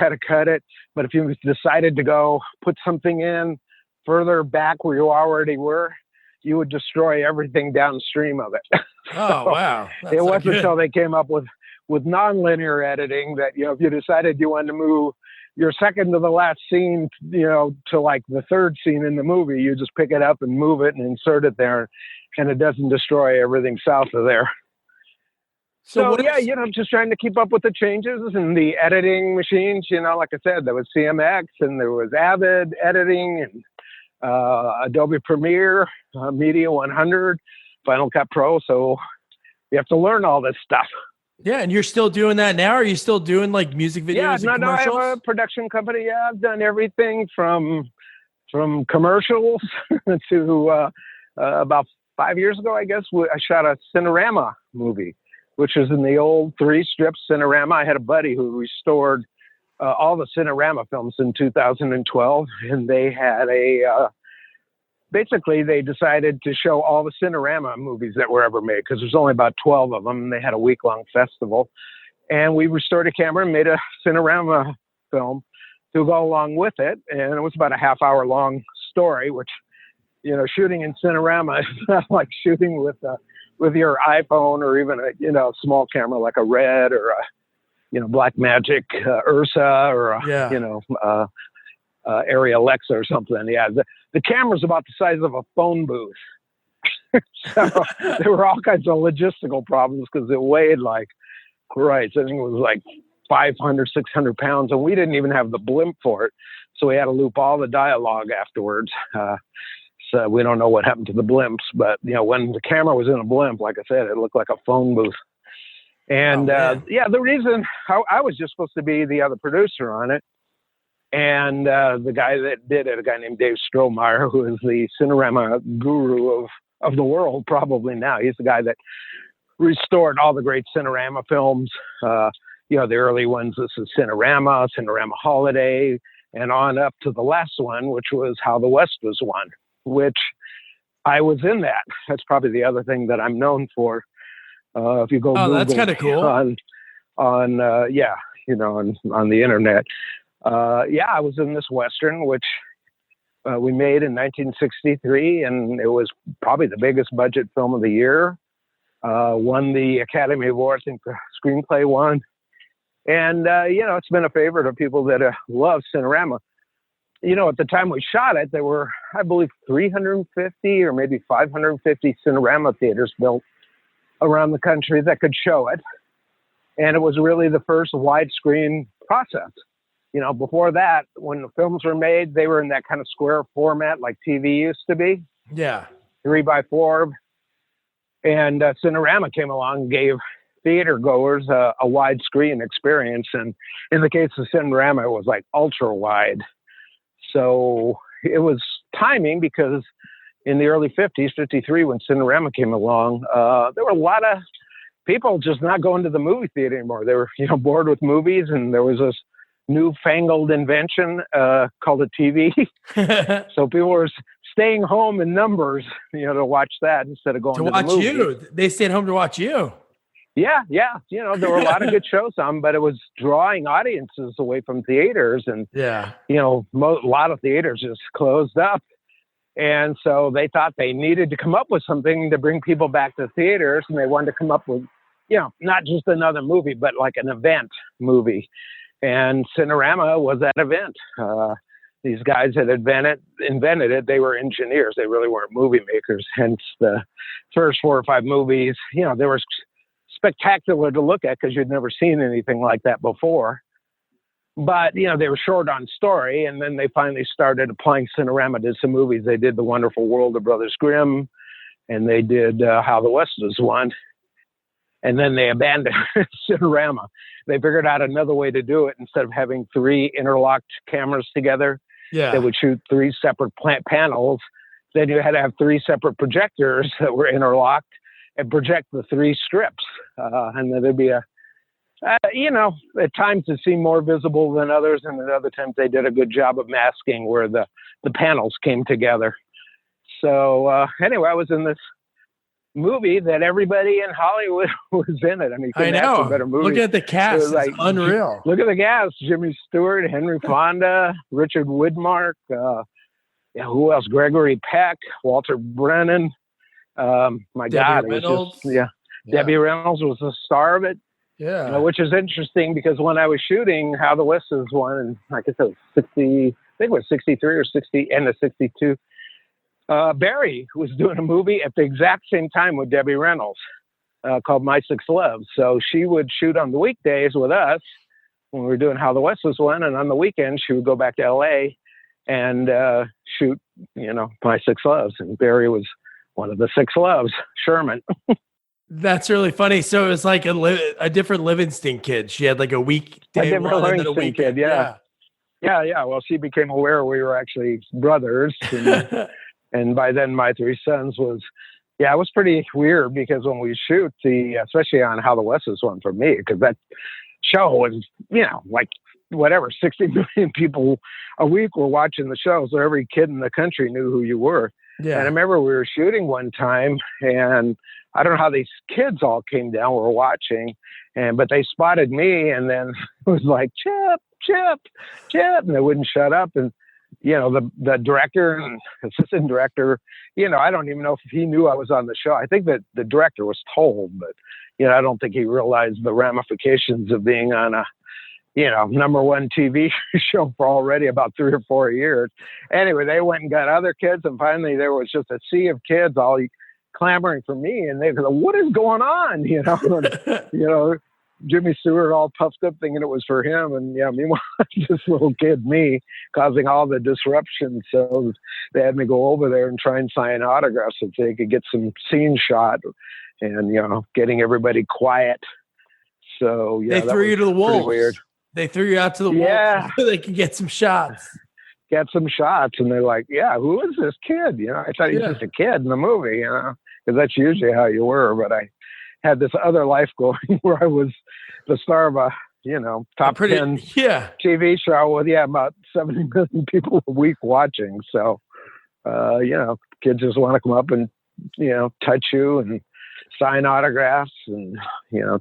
But if you decided to go put something in further back where you already were, you would destroy everything downstream of it. Oh, wow. That's it wasn't until they came up with nonlinear editing that, if you decided you wanted to move your second to the last scene, to like the third scene in the movie, you just pick it up and move it and insert it there, and it doesn't destroy everything south of there. So just trying to keep up with the changes and the editing machines. Like I said, there was CMX and there was Avid editing, and Adobe Premiere, Media 100, Final Cut Pro. So you have to learn all this stuff. Yeah, and you're still doing that now? Are you still doing like music videos Yeah, and no, I commercials? have a production company. Yeah, I've done everything from commercials to about 5 years ago, I guess, I shot a Cinerama movie, which is in the old 3-strip Cinerama. I had a buddy who restored all the Cinerama films in 2012, and they had basically they decided to show all the Cinerama movies that were ever made, because there's only about 12 of them, and they had a week-long festival. And we restored a camera and made a Cinerama film to go along with it. And it was about a half-hour long story, which, shooting in Cinerama is not like shooting with your iPhone or even a small camera like a Red or a Blackmagic Ursa or a Area Alexa or something. Yeah, the camera's about the size of a phone booth. So there were all kinds of logistical problems because it weighed like Christ. I think it was like 500, 600 pounds, and we didn't even have the blimp for it. So we had to loop all the dialogue afterwards. So we don't know what happened to the blimps, but when the camera was in a blimp, like I said, it looked like a phone booth. And the reason I was just supposed to be the other producer on it, and the guy that did it, a guy named Dave Strohmeyer, who is the Cinerama guru of the world, probably now. He's the guy that restored all the great Cinerama films. The early ones, this is Cinerama Holiday, and on up to the last one, which was How the West Was Won, which I was in that. That's probably the other thing that I'm known for. If you go Google, that's kind of cool. on the internet. I was in this Western, which we made in 1963, and it was probably the biggest budget film of the year. Won the Academy Award, I think the screenplay won. And, it's been a favorite of people that love Cinerama. At the time we shot it, there were, I believe, 350 or maybe 550 Cinerama theaters built around the country that could show it. And it was really the first widescreen process. Before that, when the films were made, they were in that kind of square format like TV used to be. Yeah. 3x4. And Cinerama came along and gave theater goers a widescreen experience. And in the case of Cinerama, it was like ultra wide. So it was timing, because in the early 50s, 53, when Cinerama came along, there were a lot of people just not going to the movie theater anymore. They were, bored with movies, and there was this newfangled invention called a TV. So people were staying home in numbers, to watch that instead of going to watch the movie. you. They stayed home to watch you. Yeah. There were a lot of good shows on, but it was drawing audiences away from theaters. And, a lot of theaters just closed up. And so they thought they needed to come up with something to bring people back to theaters. And they wanted to come up with, not just another movie, but like an event movie. And Cinerama was that event. These guys that invented it, they were engineers. They really weren't movie makers. Hence the first 4 or 5 movies, they were spectacular to look at because you'd never seen anything like that before. But, they were short on story. And then they finally started applying Cinerama to some movies. They did The Wonderful World of Brothers Grimm, and they did How the West Was Won. And then they abandoned Cinerama. They figured out another way to do it. Instead of having 3 interlocked cameras together, they would shoot 3 separate panels. Then you had to have 3 separate projectors that were interlocked and project the 3 strips. And then there'd be at times it seemed more visible than others, and at other times they did a good job of masking where the panels came together. So anyway, I was in this movie that everybody in Hollywood was in it. I mean, couldn't ask for a better movie. Look at the cast. It's unreal. Look at the cast. Jimmy Stewart, Henry Fonda, Richard Widmark, who else? Gregory Peck, Walter Brennan. Debbie Reynolds. Debbie Reynolds was the star of it. Yeah. Which is interesting because when I was shooting How the West Was Won, and like I said, I think it was 63 or 60, end of 62, Barry was doing a movie at the exact same time with Debbie Reynolds called My Six Loves. So she would shoot on the weekdays with us when we were doing How the West Was Won, and on the weekends she would go back to L.A. and shoot my six loves, and Barry was one of the six loves, Sherman. That's really funny. So it was like a different Livingston kid. She had like a weekday different run and then a Livingston weekend. kid, yeah. Yeah. Well, she became aware we were actually brothers, and by then my three sons was. Yeah, it was pretty weird because when we shoot especially on How the West is Won for me, because that show was, like whatever, 60 million people a week were watching the show. So every kid in the country knew who you were. Yeah. And I remember we were shooting one time, and I don't know how these kids all came down, were watching, but they spotted me, and then it was like, Chip, and they wouldn't shut up. And the director and assistant director, I don't even know if he knew I was on the show. I think that the director was told, but, I don't think he realized the ramifications of being on a, number one TV show for already about 3 or 4 years. Anyway, they went and got other kids, and finally there was just a sea of kids all clamoring for me, and they go, "What is going on?" And, Jimmy Stewart all puffed up thinking it was for him. And meanwhile, this little kid, me, causing all the disruption. So they had me go over there and try and sign autographs so they could get some scene shot and, getting everybody quiet. So they threw you to the wolves. Weird. They threw you out to the wolves so they could get some shots. Get some shots. And they're like, yeah, who is this kid? I thought he was just a kid in the movie, because that's usually how you were. But I had this other life going where I was the star of a, top 10 TV show with, about 70 million people a week watching. So, kids just want to come up and, touch you and sign autographs and,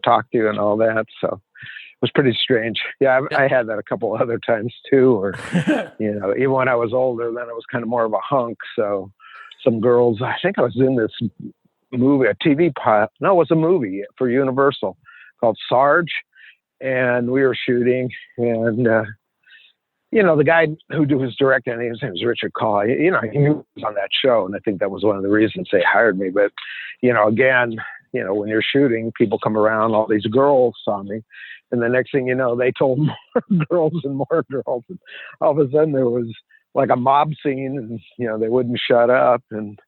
talk to you and all that. So it was pretty strange. Yeah, I had that a couple other times too, or, even when I was older, then I was kind of more of a hunk. So some girls, I think I was in this movie, a TV pilot. No, it was a movie for Universal called Sarge. And we were shooting, and, the guy who was directing, his name was Richard Call. He knew he was on that show. And I think that was one of the reasons they hired me. But, again, when you're shooting, people come around, all these girls saw me. And the next thing you know, they told more girls and more girls. And all of a sudden there was like a mob scene, and, they wouldn't shut up. And,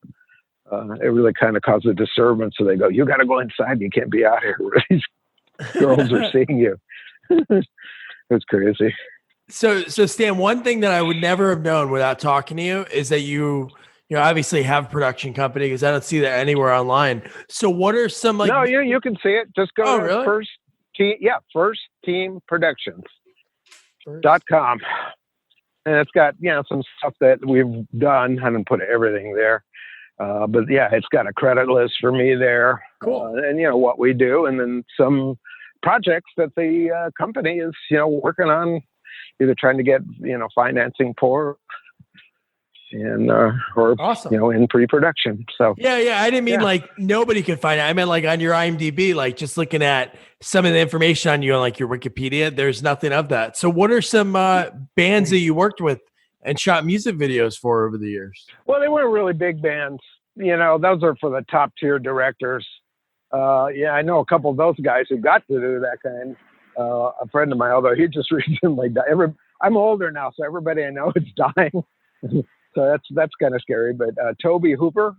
it really kind of caused a disturbance. So they go, "You got to go inside. You can't be out here. These girls are seeing you." It was crazy. So Stan, one thing that I would never have known without talking to you is that you obviously have a production company, because I don't see that anywhere online. So what are some like? No, you can see it. Just go to really? First Team Productions.com. And it's got, some stuff that we've done. I haven't put everything there. But it's got a credit list for me there. Cool. And what we do, and then some projects that the company is, working on, either trying to get, financing for, and or awesome. In pre-production. So yeah, I didn't mean like nobody could find it. I meant like on your IMDb, like just looking at some of the information on you on like your Wikipedia. There's nothing of that. So what are some bands that you worked with and shot music videos for over the years? Well, they weren't really big bands. Those are for the top tier directors. I know a couple of those guys who got to do that kind. A friend of mine, although he just recently died. I'm older now, so everybody I know is dying. So that's kind of scary. But Toby Hooper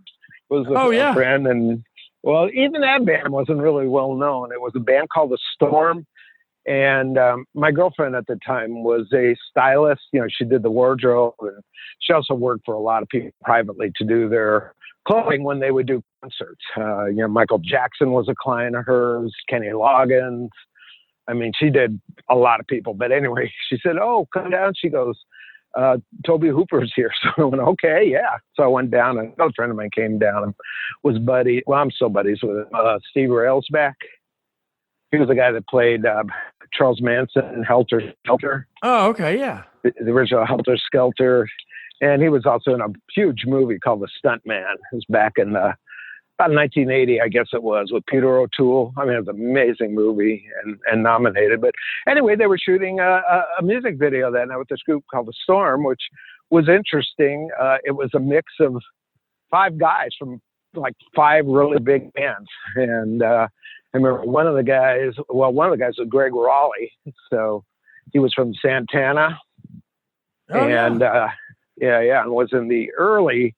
was a friend, and well, even that band wasn't really well known. It was a band called The Storm. And my girlfriend at the time was a stylist. She did the wardrobe, and she also worked for a lot of people privately to do their clothing when they would do concerts. Michael Jackson was a client of hers, Kenny Loggins. I mean, she did a lot of people. But anyway, she said, "Oh, come down." She goes, "Toby Hooper's here." So I went, "Okay, yeah." So I went down, and another friend of mine came down and was I'm still buddies with Steve Railsback. He was the guy that played Charles Manson in Helter Skelter. Oh, okay, yeah. The original Helter Skelter. And he was also in a huge movie called The Stuntman. It was back in about 1980, I guess it was, with Peter O'Toole. I mean, it was an amazing movie and nominated. But anyway, they were shooting a music video that night with this group called The Storm, which was interesting. It was a mix of 5 guys from like 5 really big bands. And I remember one of the guys was Greg Raleigh. So he was from Santana. Yeah, and was in the early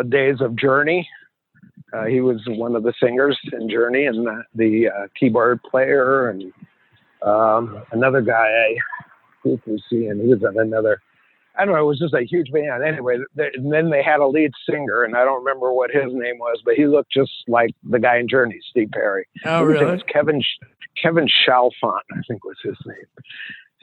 days of Journey. He was one of the singers in Journey and the keyboard player, and another guy who was seeing. He was on another. I don't know. It was just a huge band. Anyway, and then they had a lead singer, and I don't remember what his name was, but he looked just like the guy in Journey, Steve Perry. Oh, really? It was Kevin Chalfant, I think was his name.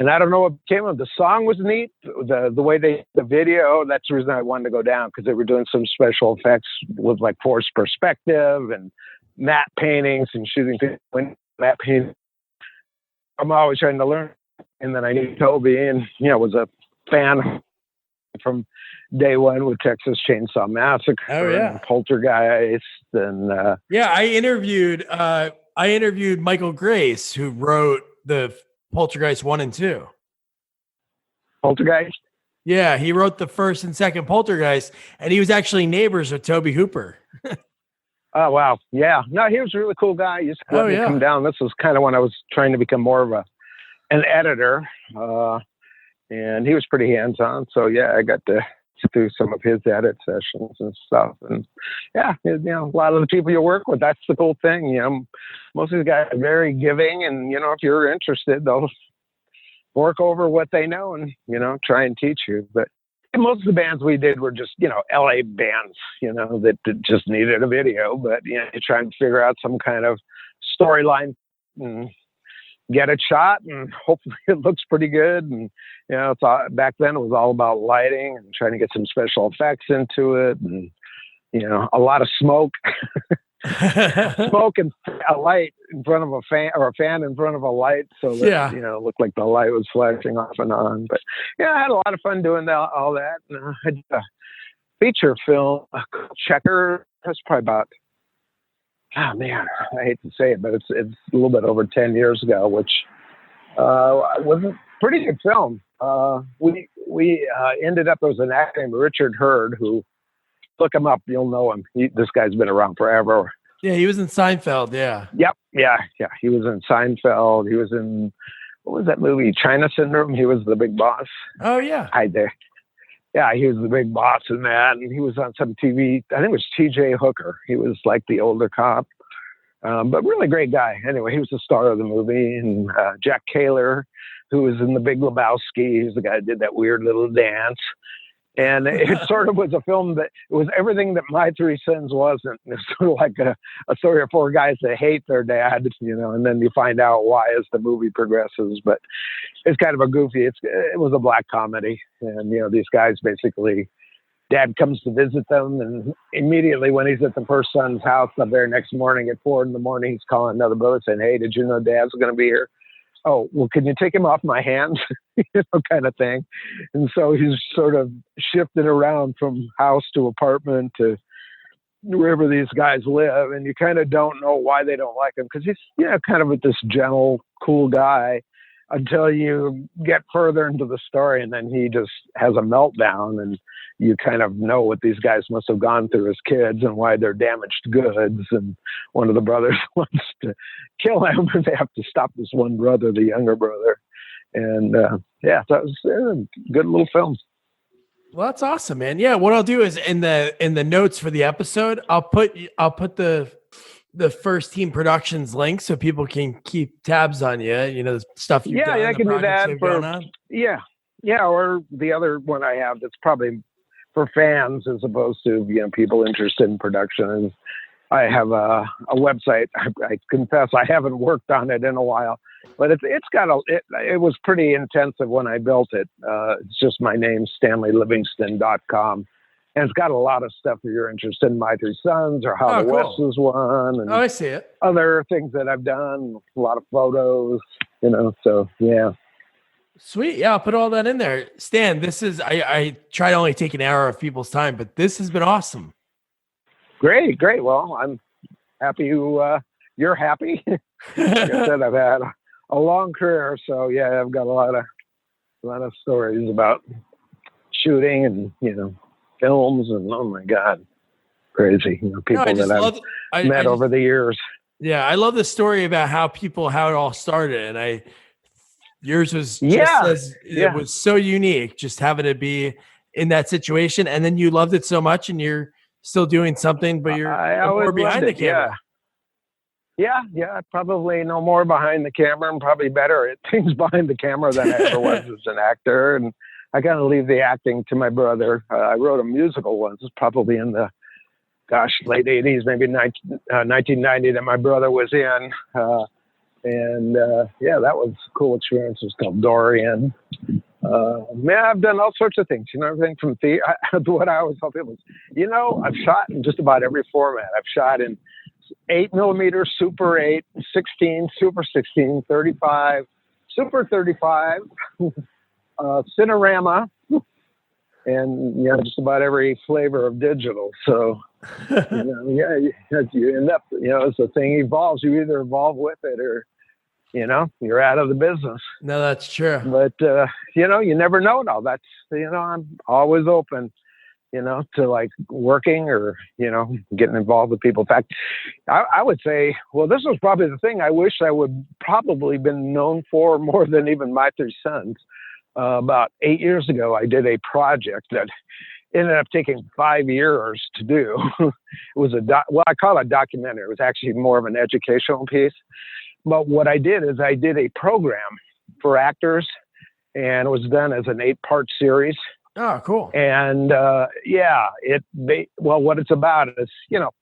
And I don't know what came of it. The song was neat. The way the video, that's the reason I wanted to go down, because they were doing some special effects with like forced perspective and matte paintings and shooting matte painting. I'm always trying to learn. And then I knew Toby and, was a fan from day one with Texas Chainsaw Massacre and Poltergeist. And I interviewed Michael Grace, who wrote the Poltergeist 1 and 2. Poltergeist? Yeah, he wrote the first and second Poltergeist, and he was actually neighbors with Tobe Hooper. Oh, wow. Yeah. No, he was a really cool guy. He used to let me come down. This was kind of when I was trying to become more of an editor, and he was pretty hands-on. So, yeah, I got to do some of his edit sessions and stuff. And, yeah, a lot of the people you work with, that's the cool thing. Most of these guys are very giving, and, if you're interested, they'll work over what they know and, try and teach you. But most of the bands we did were just, LA bands, that just needed a video. But, you try and figure out some kind of storyline and get it shot, and hopefully it looks pretty good. And, it's all, back then it was all about lighting and trying to get some special effects into it. And, a lot of smoke, smoke and a light in front of a fan, or a fan in front of a light. So that, it looked like the light was flashing off and on. But yeah, I had a lot of fun doing all that. And I did a feature film, Checker. That's probably about, oh man, I hate to say it, but it's a little bit over 10 years ago, which was a pretty good film. We ended up, there was an actor named Richard Hurd, who, look him up, you'll know him. This guy's been around forever. Yeah, he was in Seinfeld, yeah. Yep, yeah. He was in Seinfeld. He was in, what was that movie, China Syndrome? He was the big boss. Oh, yeah. Hi there. Yeah, he was the big boss in that, and he was on some TV. I think it was T.J. Hooker. He was like the older cop, but really great guy. Anyway, he was the star of the movie, and Jack Kaler, who was in The Big Lebowski. He's the guy that did that weird little dance. And it sort of was a film that it was everything that My Three Sins wasn't. It was sort of like a story of four guys that hate their dad, and then you find out why as the movie progresses. But it's kind of a goofy, it was a black comedy. And, these guys basically, dad comes to visit them, and immediately when he's at the first son's house the very next morning at 4 a.m, he's calling another brother saying, "Hey, did you know Dad's going to be here?" "Oh, well, can you take him off my hands?" Kind of thing. And so he's sort of shifted around from house to apartment to wherever these guys live. And you kind of don't know why they don't like him, because he's, kind of this gentle, cool guy until you get further into the story. And then he just has a meltdown, and you kind of know what these guys must have gone through as kids and why they're damaged goods. And one of the brothers wants to kill him, and they have to stop this one brother, the younger brother. And so it was a good little film. Well, that's awesome, man. Yeah, what I'll do is in the notes for the episode, I'll put the First Team Productions link so people can keep tabs on you. The stuff you've done. Yeah, I can do that or the other one I have that's probably for fans as opposed to people interested in production. And I have a website. I confess I haven't worked on it in a while, but it was pretty intensive when I built it. It's just my name, StanleyLivingston.com. And it's got a lot of stuff if you're interested in My Three Sons or How the West was won. And I see it. Other things that I've done, a lot of photos, so yeah. Sweet. Yeah, I'll put all that in there. Stan, this is, I try to only take an hour of people's time, but this has been awesome. Great. Well, I'm happy you're happy. Like I said, I've had a long career, so yeah, I've got a lot of stories about shooting and films, and oh my God, crazy. People that I've met over the years. Yeah, I love the story about how it all started, and yours was it was so unique, just having to be in that situation, and then you loved it so much and you're still doing something, but you're more behind the camera. Yeah, I probably know more behind the camera. I'm probably better at things behind the camera than I ever was as an actor. And I kind of leave the acting to my brother. I wrote a musical once, probably in the, late 80s, maybe 1990 that my brother was in. That was a cool experience. It was called Dorian. I've done all sorts of things, everything from theater. What I always tell people is, I've shot in just about every format. I've shot in 8mm, Super 8, 16, Super 16, 35, Super 35, Cinerama, and just about every flavor of digital. So, you end up, as the thing evolves, you either evolve with it or, you're out of the business. No, that's true. But, you never know it all. That's, I'm always open, to like working or, getting involved with people. In fact, I would say, well, this was probably the thing I wish I would probably been known for more than even my three sons. About 8 years ago, I did a project that ended up taking 5 years to do. It was I call it a documentary. It was actually more of an educational piece. But what I did is I did a program for actors, and it was done as an 8-part series. Oh, cool. And what it's about is,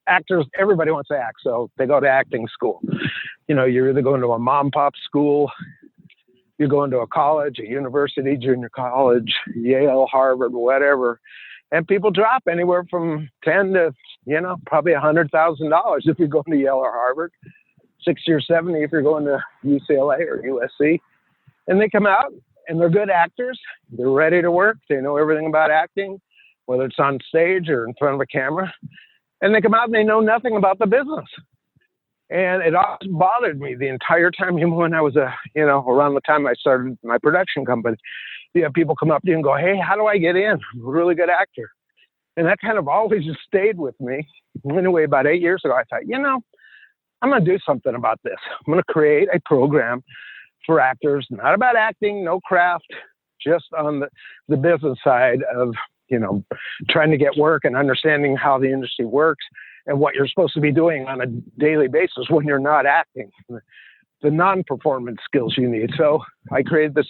actors, everybody wants to act. So they go to acting school. You're either going to a mom pop school, you're going to a college, a university, junior college, Yale, Harvard, whatever. And people drop anywhere from 10 to, probably $100,000 if you're going to Yale or Harvard, 60 or 70 if you're going to UCLA or USC. And they come out and they're good actors. They're ready to work. They know everything about acting, whether it's on stage or in front of a camera. And they come out and they know nothing about the business. And it always bothered me the entire time, even when I was around the time I started my production company. You have people come up to you and go, "Hey, how do I get in? I'm a really good actor." And that kind of always just stayed with me. Anyway, about 8 years ago, I thought, I'm going to do something about this. I'm going to create a program for actors, not about acting, no craft, just on the business side of, trying to get work and understanding how the industry works and what you're supposed to be doing on a daily basis when you're not acting, the non-performance skills you need. So I created this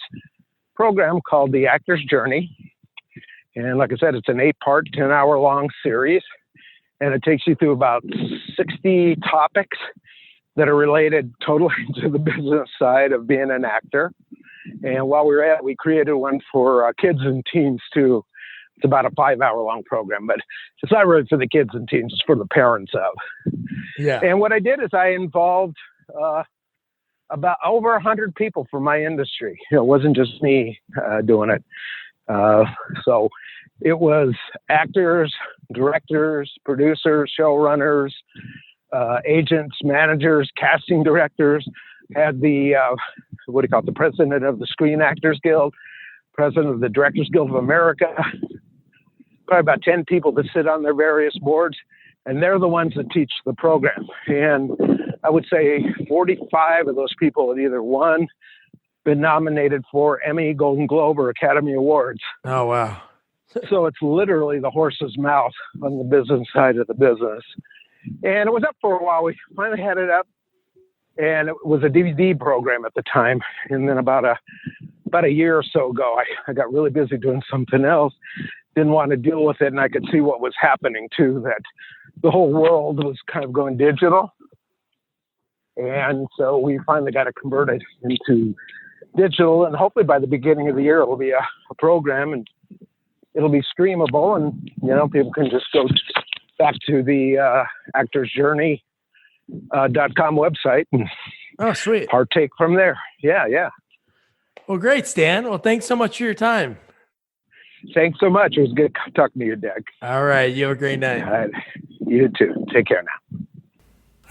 program called The Actor's Journey. And like I said, it's an 8-part, 10-hour-long series. And it takes you through about 60 topics that are related totally to the business side of being an actor. And while we were at it, we created one for kids and teens too. It's about a 5-hour-long program, but it's not really for the kids and teens, it's for the parents of. Yeah. And what I did is I involved about over 100 people from my industry. It wasn't just me doing it. So it was actors, directors, producers, showrunners, agents, managers, casting directors, had the, the president of the Screen Actors Guild, president of the Directors Guild of America, probably about 10 people that sit on their various boards, and they're the ones that teach the program. And I would say 45 of those people had either won, been nominated for Emmy, Golden Globe, or Academy Awards. Oh, wow. So it's literally the horse's mouth on the business side of the business. And it was up for a while. We finally had it up, and it was a DVD program at the time. And then about a year or so ago, I got really busy doing something else, didn't want to deal with it, and I could see what was happening too, that the whole world was kind of going digital. And so we finally got it converted into digital, and hopefully by the beginning of the year, it'll be a program, and it'll be streamable, and people can just go back to the actorsjourney.com website and sweet, partake from there. Yeah. Well, great, Stan. Well, thanks so much for your time. Thanks so much. It was good talking to you, Doug. All right. You have a great night. All right. You too. Take care now.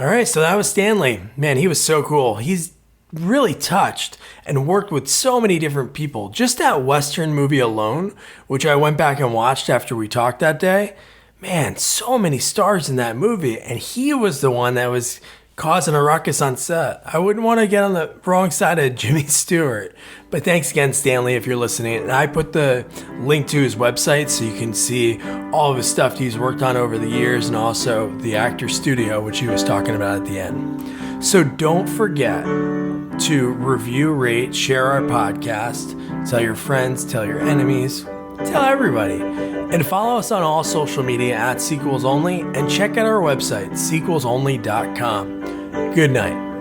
All right. So that was Stanley. Man, he was so cool. He's really touched and worked with so many different people. Just that Western movie alone, which I went back and watched after we talked that day. Man, so many stars in that movie. And he was the one that was causing a ruckus on set. I wouldn't want to get on the wrong side of Jimmy Stewart. But thanks again, Stanley, if you're listening. And I put the link to his website so you can see all of his stuff he's worked on over the years, and also the actor studio, which he was talking about at the end. So don't forget to review, rate, share our podcast, tell your friends, tell your enemies, tell everybody. And follow us on all social media at Sequels Only, and check out our website, sequelsonly.com. Good night.